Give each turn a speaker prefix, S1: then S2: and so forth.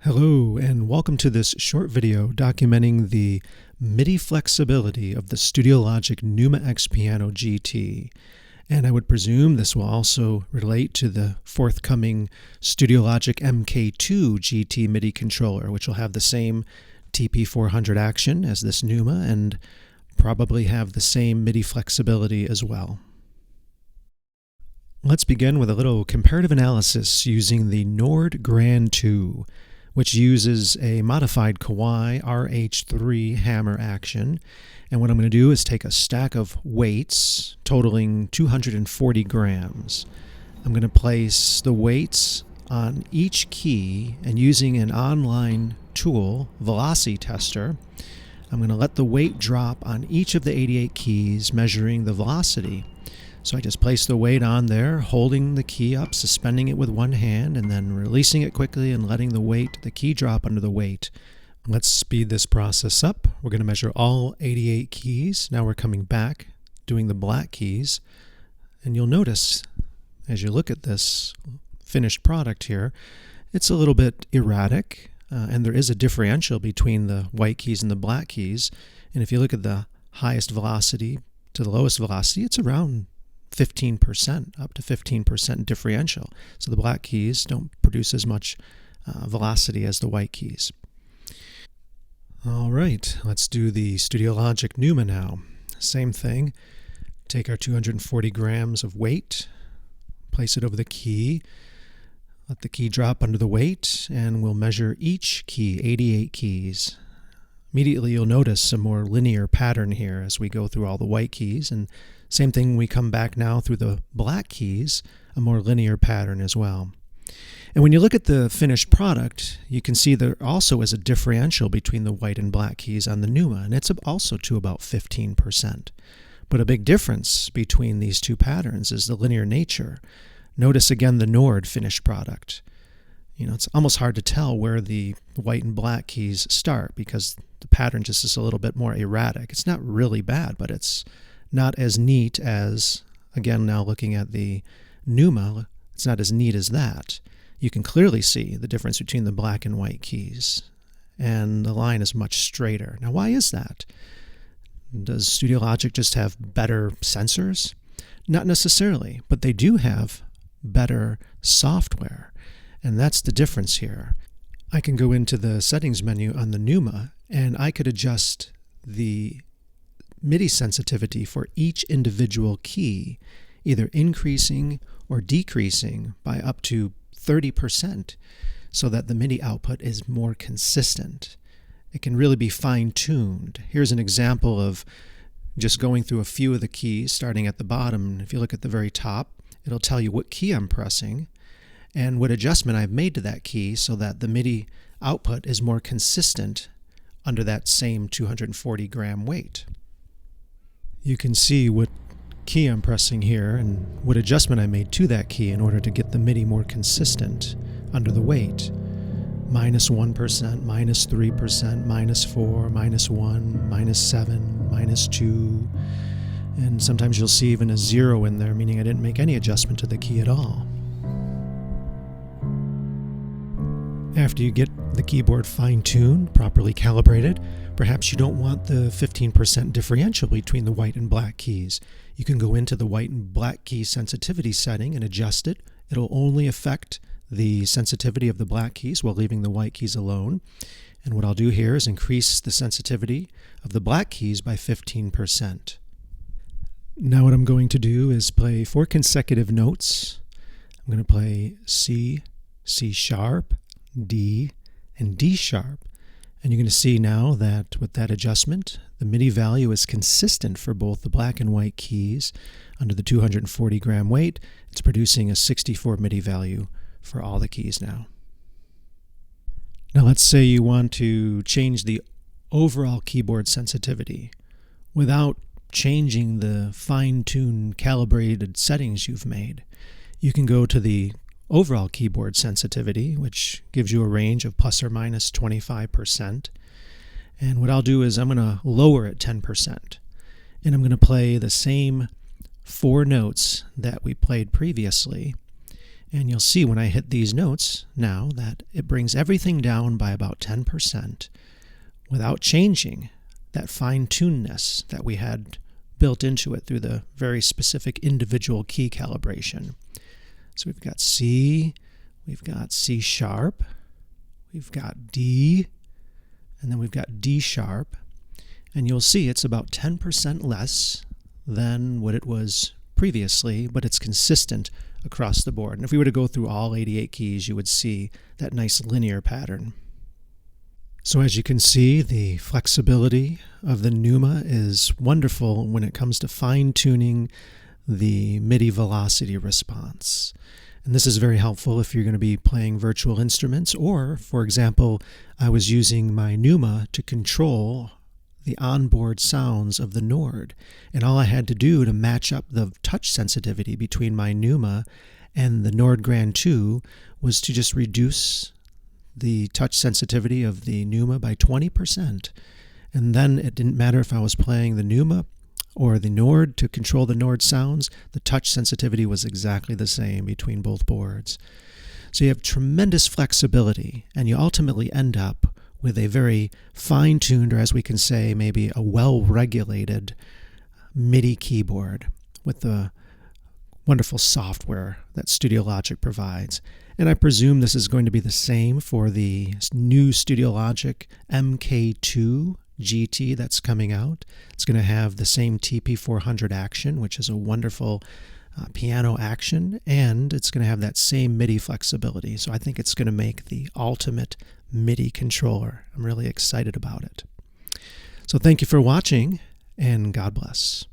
S1: Hello and welcome to this short video documenting the MIDI flexibility of the Studiologic Numa Piano GT. And I would presume this will also relate to the forthcoming Studiologic MK2 GT MIDI controller, which will have the same TP400 action as this Numa and probably have the same MIDI flexibility as well. Let's begin with a little comparative analysis using the Nord Grand 2, which uses a modified Kawai RH3 hammer action. And what I'm going to do is take a stack of weights totaling 240 grams. I'm going to place the weights on each key, and using an online tool, Velocity Tester, I'm going to let the weight drop on each of the 88 keys, measuring the velocity. So I just place the weight on there, holding the key up, suspending it with one hand, and then releasing it quickly and letting the key drop under the weight. Let's speed this process up. We're going to measure all 88 keys. Now we're coming back, doing the black keys. And you'll notice, as you look at this finished product here, it's a little bit erratic, and there is a differential between the white keys and the black keys. And if you look at the highest velocity to the lowest velocity, it's around 15%, up to 15% differential. So the black keys don't produce as much velocity as the white keys. All right, let's do the Studiologic Numa now. Same thing. Take our 240 grams of weight, place it over the key, let the key drop under the weight, and we'll measure each key, 88 keys. Immediately you'll notice a more linear pattern here as we go through all the white keys, and same thing when we come back now through the black keys, a more linear pattern as well. And when you look at the finished product, you can see there also is a differential between the white and black keys on the Numa, and it's also to about 15%. But a big difference between these two patterns is the linear nature. Notice again the Nord finished product. It's almost hard to tell where the white and black keys start because the pattern just is a little bit more erratic. It's not really bad, but it's not as neat as, again, now looking at the Numa, it's not as neat as that. You can clearly see the difference between the black and white keys, and the line is much straighter. Now, why is that? Does Studiologic just have better sensors? Not necessarily, but they do have better software, and that's the difference here. I can go into the settings menu on the Numa, and I could adjust the MIDI sensitivity for each individual key, either increasing or decreasing by up to 30%, so that the MIDI output is more consistent. It can really be fine-tuned. Here's an example of just going through a few of the keys, starting at the bottom. If you look at the very top, it'll tell you what key I'm pressing and what adjustment I've made to that key so that the MIDI output is more consistent under that same 240 gram weight. You can see what key I'm pressing here and what adjustment I made to that key in order to get the MIDI more consistent under the weight. -1%, -3%, -4, -1, -7, -2, and sometimes you'll see even a 0 in there, meaning I didn't make any adjustment to the key at all. After you get the keyboard fine-tuned, properly calibrated, perhaps you don't want the 15% differential between the white and black keys. You can go into the white and black key sensitivity setting and adjust it. It'll only affect the sensitivity of the black keys while leaving the white keys alone. And what I'll do here is increase the sensitivity of the black keys by 15%. Now what I'm going to do is play 4 consecutive notes. I'm going to play C, C sharp, D, and D sharp. And you're going to see now that with that adjustment, the MIDI value is consistent for both the black and white keys. Under the 240 gram weight, it's producing a 64 MIDI value for all the keys now. Now let's say you want to change the overall keyboard sensitivity without changing the fine-tuned calibrated settings you've made. You can go to the overall keyboard sensitivity, which gives you a range of plus or minus 25%. And what I'll do is I'm going to lower it 10%. And I'm going to play the same 4 notes that we played previously. And you'll see when I hit these notes now that it brings everything down by about 10% without changing that fine-tunedness that we had built into it through the very specific individual key calibration. So we've got C, we've got C sharp, we've got D, and then we've got D sharp. And you'll see it's about 10% less than what it was previously, but it's consistent across the board. And if we were to go through all 88 keys, you would see that nice linear pattern. So as you can see, the flexibility of the Numa is wonderful when it comes to fine-tuning the MIDI velocity response. And this is very helpful if you're going to be playing virtual instruments, or, for example, I was using my Numa to control the onboard sounds of the Nord. And all I had to do to match up the touch sensitivity between my Numa and the Nord Grand 2 was to just reduce the touch sensitivity of the Numa by 20%. And then it didn't matter if I was playing the Numa or the Nord to control the Nord sounds, the touch sensitivity was exactly the same between both boards. So you have tremendous flexibility, and you ultimately end up with a very fine-tuned, or as we can say, maybe a well-regulated MIDI keyboard with the wonderful software that Studiologic provides. And I presume this is going to be the same for the new Studiologic MK2 GT that's coming out. It's going to have the same TP400 action, which is a wonderful piano action, and it's going to have that same MIDI flexibility. So I think it's going to make the ultimate MIDI controller. I'm really excited about it. So thank you for watching, and God bless.